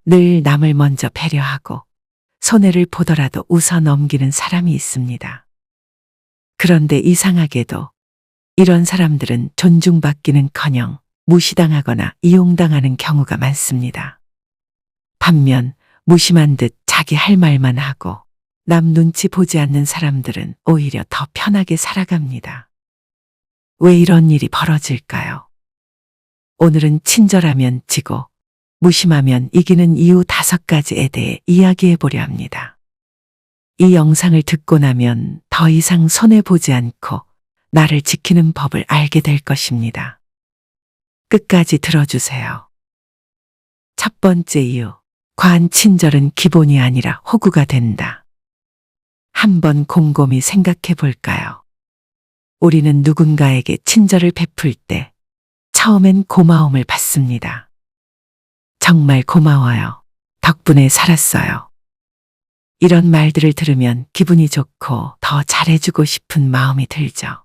늘 남을 먼저 배려하고 손해를 보더라도 웃어 넘기는 사람이 있습니다. 그런데 이상하게도 이런 사람들은 존중받기는커녕 무시당하거나 이용당하는 경우가 많습니다. 반면 무심한 듯 자기 할 말만 하고 남 눈치 보지 않는 사람들은 오히려 더 편하게 살아갑니다. 왜 이런 일이 벌어질까요? 오늘은 친절하면 지고 무심하면 이기는 이유 5가지에 대해 이야기해 보려 합니다. 이 영상을 듣고 나면 더 이상 손해보지 않고 나를 지키는 법을 알게 될 것입니다. 끝까지 들어주세요. 첫 번째 이유, 과한 친절은 기본이 아니라 호구가 된다. 한번 곰곰이 생각해 볼까요? 우리는 누군가에게 친절을 베풀 때 처음엔 고마움을 받습니다. 정말 고마워요. 덕분에 살았어요. 이런 말들을 들으면 기분이 좋고 더 잘해주고 싶은 마음이 들죠.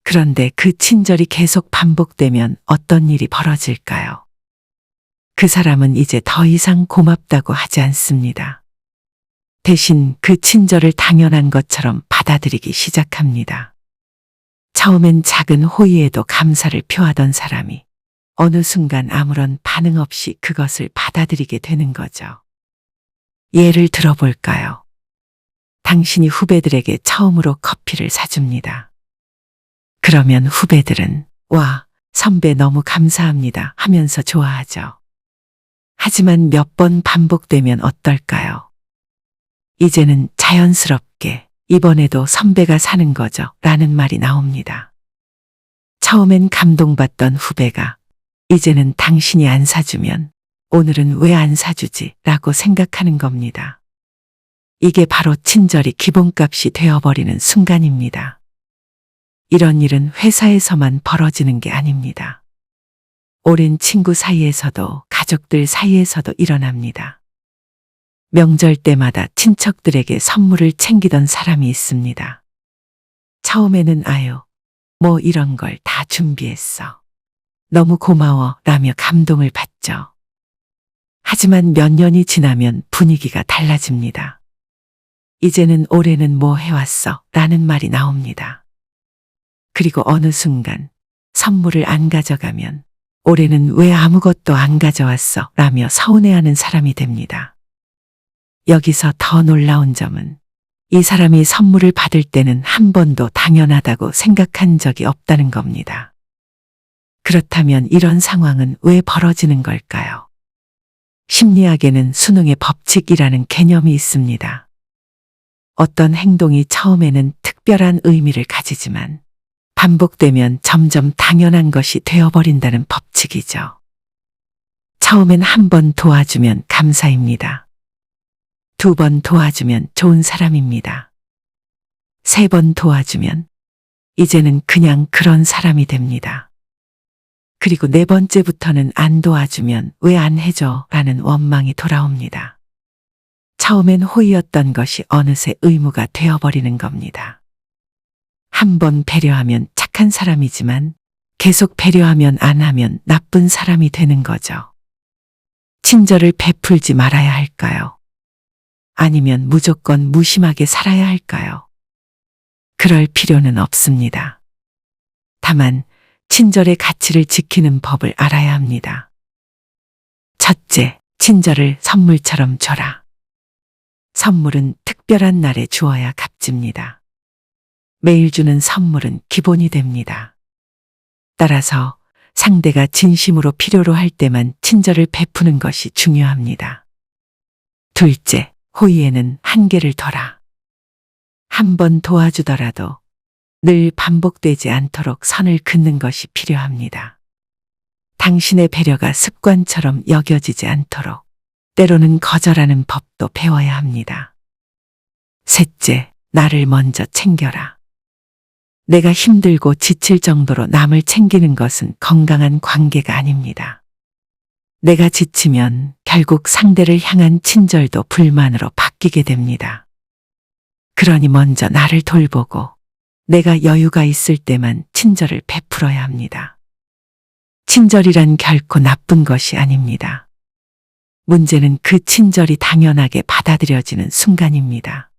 그런데 그 친절이 계속 반복되면 어떤 일이 벌어질까요? 그 사람은 이제 더 이상 고맙다고 하지 않습니다. 대신 그 친절을 당연한 것처럼 받아들이기 시작합니다. 처음엔 작은 호의에도 감사를 표하던 사람이 어느 순간 아무런 반응 없이 그것을 받아들이게 되는 거죠. 예를 들어볼까요? 당신이 후배들에게 처음으로 커피를 사줍니다. 그러면 후배들은 와, 선배 너무 감사합니다 하면서 좋아하죠. 하지만 몇 번 반복되면 어떨까요? 이제는 자연스럽게 이번에도 선배가 사는 거죠 라는 말이 나옵니다. 처음엔 감동받던 후배가 이제는 당신이 안 사주면 오늘은 왜 안 사주지 라고 생각하는 겁니다. 이게 바로 친절이 기본값이 되어버리는 순간입니다. 이런 일은 회사에서만 벌어지는 게 아닙니다. 오랜 친구 사이에서도 가족들 사이에서도 일어납니다. 명절 때마다 친척들에게 선물을 챙기던 사람이 있습니다. 처음에는 아유, 뭐 이런 걸 다 준비했어. 너무 고마워 라며 감동을 받죠. 하지만 몇 년이 지나면 분위기가 달라집니다. 이제는 올해는 뭐 해왔어 라는 말이 나옵니다. 그리고 어느 순간 선물을 안 가져가면 올해는 왜 아무것도 안 가져왔어 라며 서운해하는 사람이 됩니다. 여기서 더 놀라운 점은 이 사람이 선물을 받을 때는 한 번도 당연하다고 생각한 적이 없다는 겁니다. 그렇다면 이런 상황은 왜 벌어지는 걸까요? 심리학에는 수능의 법칙이라는 개념이 있습니다. 어떤 행동이 처음에는 특별한 의미를 가지지만 반복되면 점점 당연한 것이 되어버린다는 법칙이죠. 처음엔 한 번 도와주면 감사입니다. 2번 도와주면 좋은 사람입니다. 3번 도와주면 이제는 그냥 그런 사람이 됩니다. 그리고 4번째부터는 안 도와주면 왜 안 해줘 라는 원망이 돌아옵니다. 처음엔 호의였던 것이 어느새 의무가 되어버리는 겁니다. 한 번 배려하면 착한 사람이지만 계속 배려하면 안 하면 나쁜 사람이 되는 거죠. 친절을 베풀지 말아야 할까요? 아니면 무조건 무심하게 살아야 할까요? 그럴 필요는 없습니다. 다만 친절의 가치를 지키는 법을 알아야 합니다. 첫째, 친절을 선물처럼 줘라. 선물은 특별한 날에 주어야 값집니다. 매일 주는 선물은 기본이 됩니다. 따라서 상대가 진심으로 필요로 할 때만 친절을 베푸는 것이 중요합니다. 둘째, 호의에는 한계를 둬라. 한 번 도와주더라도 늘 반복되지 않도록 선을 긋는 것이 필요합니다. 당신의 배려가 습관처럼 여겨지지 않도록 때로는 거절하는 법도 배워야 합니다. 셋째, 나를 먼저 챙겨라. 내가 힘들고 지칠 정도로 남을 챙기는 것은 건강한 관계가 아닙니다. 내가 지치면 결국 상대를 향한 친절도 불만으로 바뀌게 됩니다. 그러니 먼저 나를 돌보고 내가 여유가 있을 때만 친절을 베풀어야 합니다. 친절이란 결코 나쁜 것이 아닙니다. 문제는 그 친절이 당연하게 받아들여지는 순간입니다.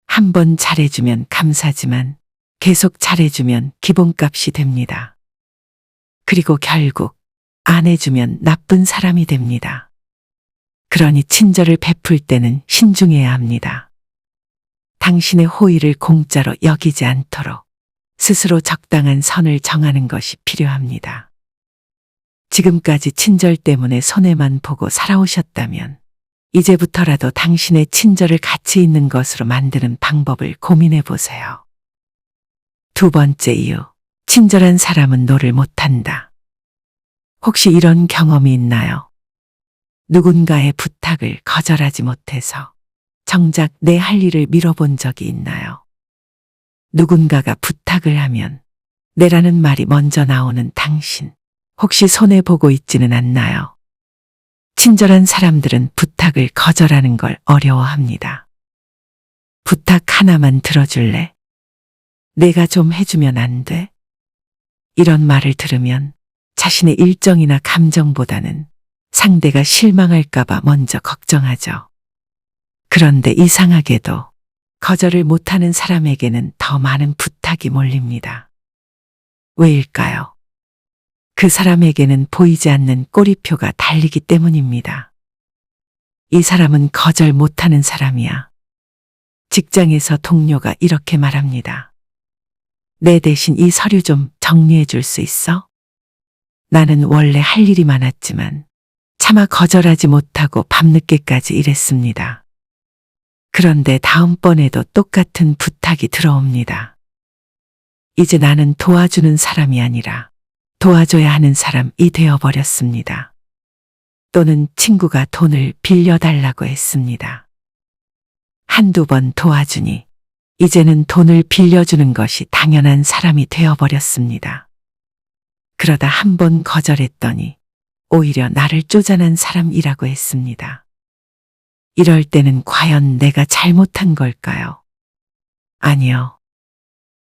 한 번 잘해주면 감사지만 계속 잘해주면 기본값이 됩니다. 그리고 결국 안 해주면 나쁜 사람이 됩니다. 그러니 친절을 베풀 때는 신중해야 합니다. 당신의 호의를 공짜로 여기지 않도록 스스로 적당한 선을 정하는 것이 필요합니다. 지금까지 친절 때문에 손해만 보고 살아오셨다면 이제부터라도 당신의 친절을 가치 있는 것으로 만드는 방법을 고민해 보세요. 두 번째 이유, 친절한 사람은 노를 못한다. 혹시 이런 경험이 있나요? 누군가의 부탁을 거절하지 못해서 정작 내 할 일을 미뤄본 적이 있나요? 누군가가 부탁을 하면 내라는 말이 먼저 나오는 당신, 혹시 손해보고 있지는 않나요? 친절한 사람들은 부탁을 거절하는 걸 어려워합니다. 부탁 하나만 들어줄래? 내가 좀 해주면 안 돼? 이런 말을 들으면 자신의 일정이나 감정보다는 상대가 실망할까봐 먼저 걱정하죠. 그런데 이상하게도 거절을 못하는 사람에게는 더 많은 부탁이 몰립니다. 왜일까요? 그 사람에게는 보이지 않는 꼬리표가 달리기 때문입니다. 이 사람은 거절 못하는 사람이야. 직장에서 동료가 이렇게 말합니다. 내 대신 이 서류 좀 정리해 줄 수 있어? 나는 원래 할 일이 많았지만 차마 거절하지 못하고 밤늦게까지 일했습니다. 그런데 다음번에도 똑같은 부탁이 들어옵니다. 이제 나는 도와주는 사람이 아니라 도와줘야 하는 사람이 되어버렸습니다. 또는 친구가 돈을 빌려달라고 했습니다. 한두 번 도와주니 이제는 돈을 빌려주는 것이 당연한 사람이 되어버렸습니다. 그러다 한 번 거절했더니 오히려 나를 쪼잔한 사람이라고 했습니다. 이럴 때는 과연 내가 잘못한 걸까요? 아니요.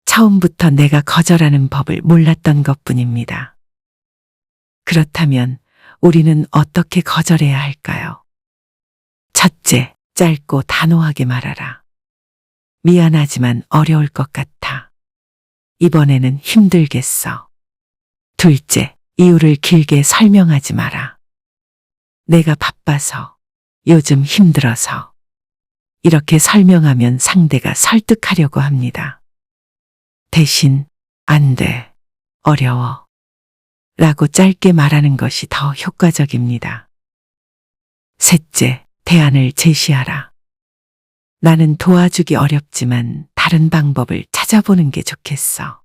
처음부터 내가 거절하는 법을 몰랐던 것뿐입니다. 그렇다면 우리는 어떻게 거절해야 할까요? 첫째, 짧고 단호하게 말하라. 미안하지만 어려울 것 같아. 이번에는 힘들겠어. 둘째, 이유를 길게 설명하지 마라. 내가 바빠서, 요즘 힘들어서. 이렇게 설명하면 상대가 설득하려고 합니다. 대신, 안 돼, 어려워. 라고 짧게 말하는 것이 더 효과적입니다. 셋째, 대안을 제시하라. 나는 도와주기 어렵지만 다른 방법을 찾아보는 게 좋겠어.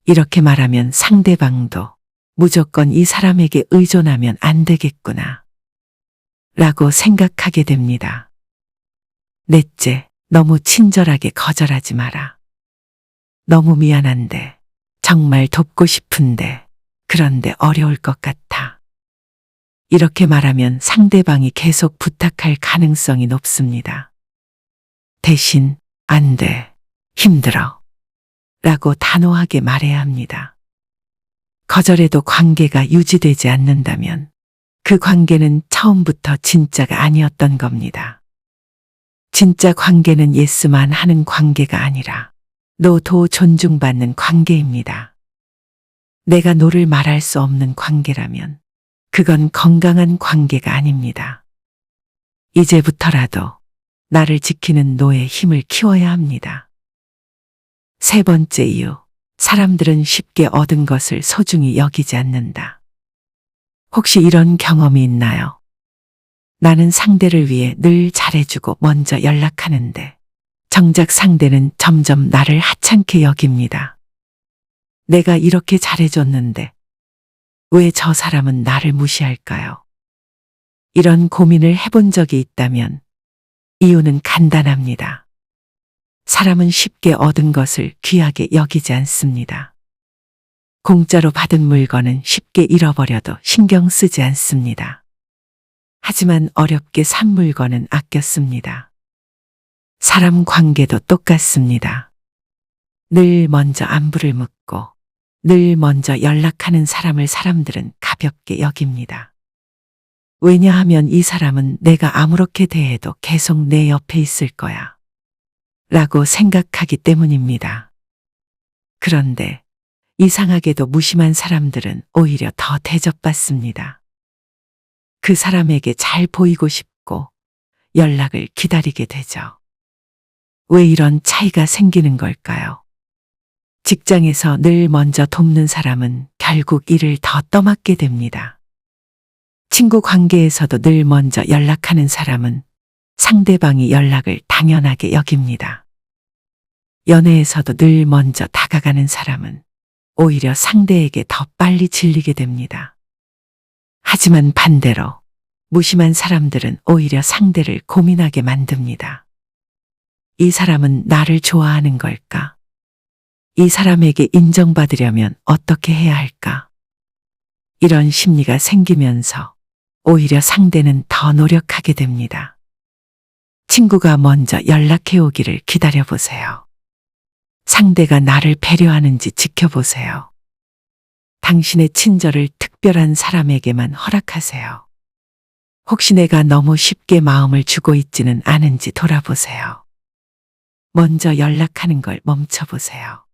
이렇게 말하면 상대방도 무조건 이 사람에게 의존하면 안 되겠구나. 라고 생각하게 됩니다. 넷째, 너무 친절하게 거절하지 마라. 너무 미안한데, 정말 돕고 싶은데, 그런데 어려울 것 같아. 이렇게 말하면 상대방이 계속 부탁할 가능성이 높습니다. 대신, 안 돼, 힘들어. 라고 단호하게 말해야 합니다. 거절해도 관계가 유지되지 않는다면 그 관계는 처음부터 진짜가 아니었던 겁니다. 진짜 관계는 예스만 하는 관계가 아니라 노도 존중받는 관계입니다. 내가 노를 말할 수 없는 관계라면 그건 건강한 관계가 아닙니다. 이제부터라도 나를 지키는 노의 힘을 키워야 합니다. 세 번째 이유, 사람들은 쉽게 얻은 것을 소중히 여기지 않는다. 혹시 이런 경험이 있나요? 나는 상대를 위해 늘 잘해주고 먼저 연락하는데 정작 상대는 점점 나를 하찮게 여깁니다. 내가 이렇게 잘해줬는데 왜 저 사람은 나를 무시할까요? 이런 고민을 해본 적이 있다면 이유는 간단합니다. 사람은 쉽게 얻은 것을 귀하게 여기지 않습니다. 공짜로 받은 물건은 쉽게 잃어버려도 신경 쓰지 않습니다. 하지만 어렵게 산 물건은 아껴 씁니다. 사람 관계도 똑같습니다. 늘 먼저 안부를 묻고 늘 먼저 연락하는 사람을 사람들은 가볍게 여깁니다. 왜냐하면 이 사람은 내가 아무렇게 대해도 계속 내 옆에 있을 거야. 라고 생각하기 때문입니다. 그런데 이상하게도 무심한 사람들은 오히려 더 대접받습니다. 그 사람에게 잘 보이고 싶고 연락을 기다리게 되죠. 왜 이런 차이가 생기는 걸까요? 직장에서 늘 먼저 돕는 사람은 결국 일을 더 떠맡게 됩니다. 친구 관계에서도 늘 먼저 연락하는 사람은 상대방이 연락을 당연하게 여깁니다. 연애에서도 늘 먼저 다가가는 사람은 오히려 상대에게 더 빨리 질리게 됩니다. 하지만 반대로 무심한 사람들은 오히려 상대를 고민하게 만듭니다. 이 사람은 나를 좋아하는 걸까? 이 사람에게 인정받으려면 어떻게 해야 할까? 이런 심리가 생기면서 오히려 상대는 더 노력하게 됩니다. 친구가 먼저 연락해 오기를 기다려보세요. 상대가 나를 배려하는지 지켜보세요. 당신의 친절을 특별한 사람에게만 허락하세요. 혹시 내가 너무 쉽게 마음을 주고 있지는 않은지 돌아보세요. 먼저 연락하는 걸 멈춰보세요.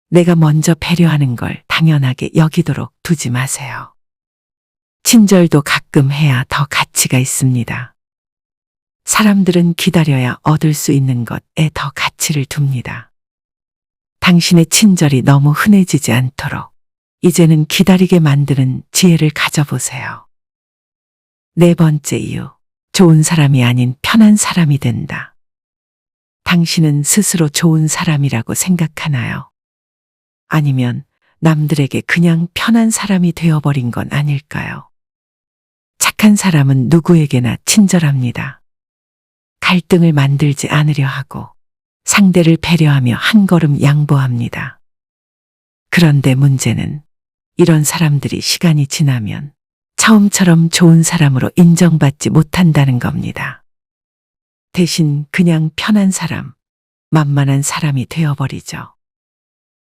내가 먼저 배려하는 걸 당연하게 여기도록 두지 마세요. 친절도 가끔 해야 더 가치가 있습니다. 사람들은 기다려야 얻을 수 있는 것에 더 가치를 둡니다. 당신의 친절이 너무 흔해지지 않도록 이제는 기다리게 만드는 지혜를 가져보세요. 네 번째 이유, 좋은 사람이 아닌 편한 사람이 된다. 당신은 스스로 좋은 사람이라고 생각하나요? 아니면 남들에게 그냥 편한 사람이 되어버린 건 아닐까요? 착한 사람은 누구에게나 친절합니다. 갈등을 만들지 않으려 하고 상대를 배려하며 한 걸음 양보합니다. 그런데 문제는 이런 사람들이 시간이 지나면 처음처럼 좋은 사람으로 인정받지 못한다는 겁니다. 대신 그냥 편한 사람, 만만한 사람이 되어버리죠.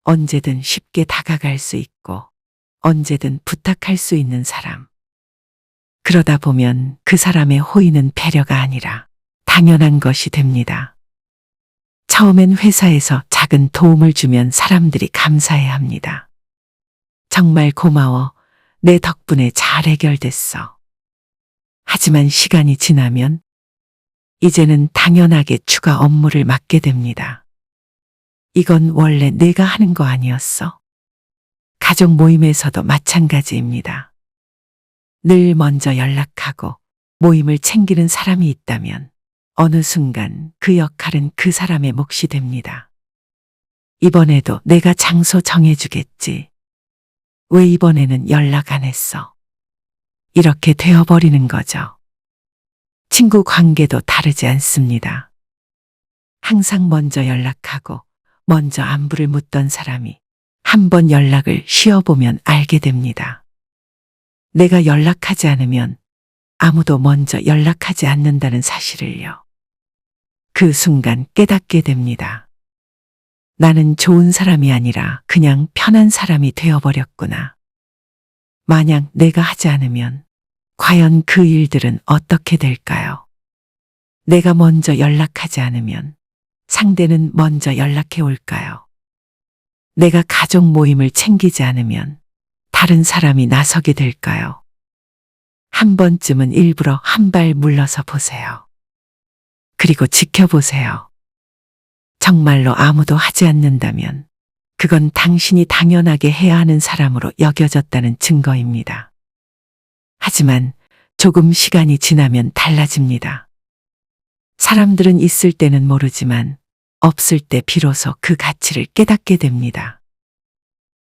언제든 쉽게 다가갈 수 있고 언제든 부탁할 수 있는 사람. 그러다 보면 그 사람의 호의는 배려가 아니라 당연한 것이 됩니다. 처음엔 회사에서 작은 도움을 주면 사람들이 감사해 합니다. 정말 고마워. 내 덕분에 잘 해결됐어. 하지만 시간이 지나면 이제는 당연하게 추가 업무를 맡게 됩니다. 이건 원래 내가 하는 거 아니었어? 가족 모임에서도 마찬가지입니다. 늘 먼저 연락하고 모임을 챙기는 사람이 있다면 어느 순간 그 역할은 그 사람의 몫이 됩니다. 이번에도 내가 장소 정해주겠지. 왜 이번에는 연락 안 했어? 이렇게 되어버리는 거죠. 친구 관계도 다르지 않습니다. 항상 먼저 연락하고 먼저 안부를 묻던 사람이 한번 연락을 쉬어보면 알게 됩니다. 내가 연락하지 않으면 아무도 먼저 연락하지 않는다는 사실을요. 그 순간 깨닫게 됩니다. 나는 좋은 사람이 아니라 그냥 편한 사람이 되어버렸구나. 만약 내가 하지 않으면 과연 그 일들은 어떻게 될까요? 내가 먼저 연락하지 않으면 상대는 먼저 연락해 올까요? 내가 가족 모임을 챙기지 않으면 다른 사람이 나서게 될까요? 한 번쯤은 일부러 한 발 물러서 보세요. 그리고 지켜보세요. 정말로 아무도 하지 않는다면 그건 당신이 당연하게 해야 하는 사람으로 여겨졌다는 증거입니다. 하지만 조금 시간이 지나면 달라집니다. 사람들은 있을 때는 모르지만 없을 때 비로소 그 가치를 깨닫게 됩니다.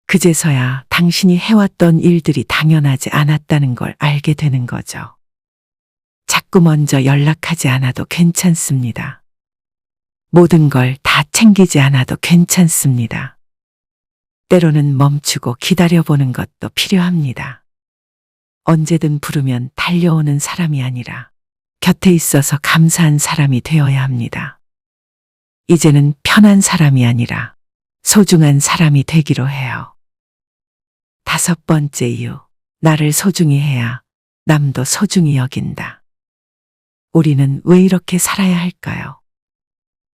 그제서야 당신이 해왔던 일들이 당연하지 않았다는 걸 알게 되는 거죠. 자꾸 먼저 연락하지 않아도 괜찮습니다. 모든 걸 다 챙기지 않아도 괜찮습니다. 때로는 멈추고 기다려보는 것도 필요합니다. 언제든 부르면 달려오는 사람이 아니라 곁에 있어서 감사한 사람이 되어야 합니다. 이제는 편한 사람이 아니라 소중한 사람이 되기로 해요. 다섯 번째 이유, 나를 소중히 해야 남도 소중히 여긴다. 우리는 왜 이렇게 살아야 할까요?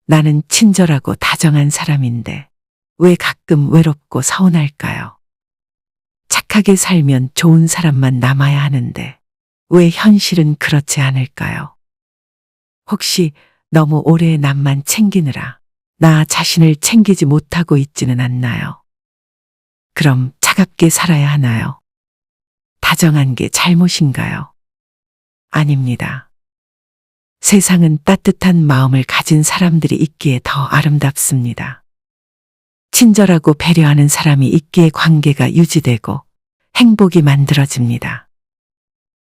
나는 친절하고 다정한 사람인데 왜 가끔 외롭고 서운할까요? 착하게 살면 좋은 사람만 남아야 하는데 왜 현실은 그렇지 않을까요? 혹시 너무 오래 남만 챙기느라 나 자신을 챙기지 못하고 있지는 않나요? 그럼 차갑게 살아야 하나요? 다정한 게 잘못인가요? 아닙니다. 세상은 따뜻한 마음을 가진 사람들이 있기에 더 아름답습니다. 친절하고 배려하는 사람이 있기에 관계가 유지되고 행복이 만들어집니다.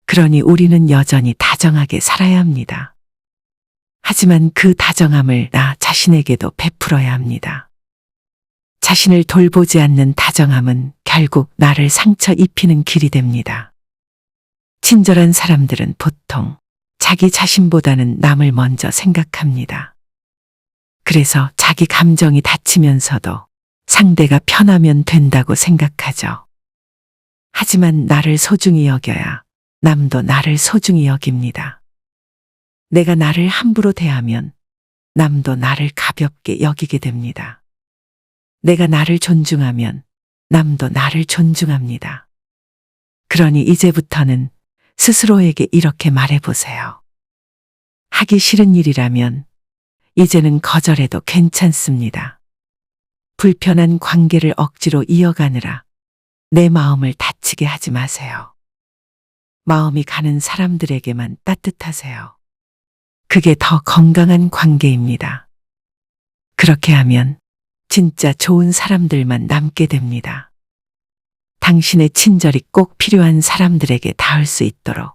그러니 우리는 여전히 다정하게 살아야 합니다. 하지만 그 다정함을 나 자신에게도 베풀어야 합니다. 자신을 돌보지 않는 다정함은 결국 나를 상처 입히는 길이 됩니다. 친절한 사람들은 보통 자기 자신보다는 남을 먼저 생각합니다. 그래서 자기 감정이 다치면서도 상대가 편하면 된다고 생각하죠. 하지만 나를 소중히 여겨야 남도 나를 소중히 여깁니다. 내가 나를 함부로 대하면 남도 나를 가볍게 여기게 됩니다. 내가 나를 존중하면 남도 나를 존중합니다. 그러니 이제부터는 스스로에게 이렇게 말해보세요. 하기 싫은 일이라면 이제는 거절해도 괜찮습니다. 불편한 관계를 억지로 이어가느라 내 마음을 다치게 하지 마세요. 마음이 가는 사람들에게만 따뜻하세요. 그게 더 건강한 관계입니다. 그렇게 하면 진짜 좋은 사람들만 남게 됩니다. 당신의 친절이 꼭 필요한 사람들에게 닿을 수 있도록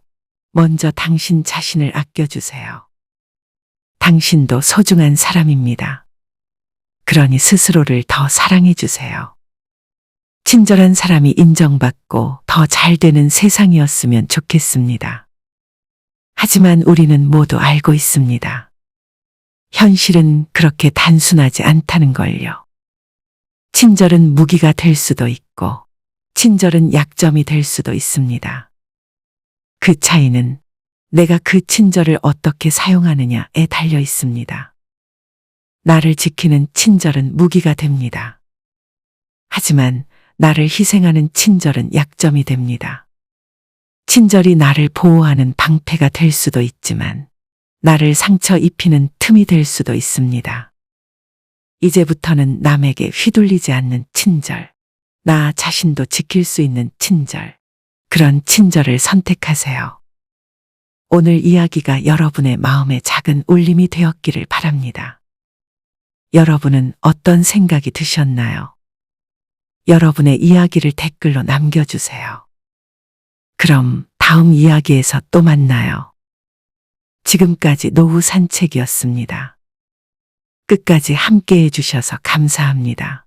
먼저 당신 자신을 아껴주세요. 당신도 소중한 사람입니다. 그러니 스스로를 더 사랑해 주세요. 친절한 사람이 인정받고 더 잘 되는 세상이었으면 좋겠습니다. 하지만 우리는 모두 알고 있습니다. 현실은 그렇게 단순하지 않다는 걸요. 친절은 무기가 될 수도 있고, 친절은 약점이 될 수도 있습니다. 그 차이는 내가 그 친절을 어떻게 사용하느냐에 달려 있습니다. 나를 지키는 친절은 무기가 됩니다. 하지만 나를 희생하는 친절은 약점이 됩니다. 친절이 나를 보호하는 방패가 될 수도 있지만 나를 상처 입히는 틈이 될 수도 있습니다. 이제부터는 남에게 휘둘리지 않는 친절, 나 자신도 지킬 수 있는 친절, 그런 친절을 선택하세요. 오늘 이야기가 여러분의 마음에 작은 울림이 되었기를 바랍니다. 여러분은 어떤 생각이 드셨나요? 여러분의 이야기를 댓글로 남겨주세요. 그럼 다음 이야기에서 또 만나요. 지금까지 노후 산책이었습니다. 끝까지 함께 해주셔서 감사합니다.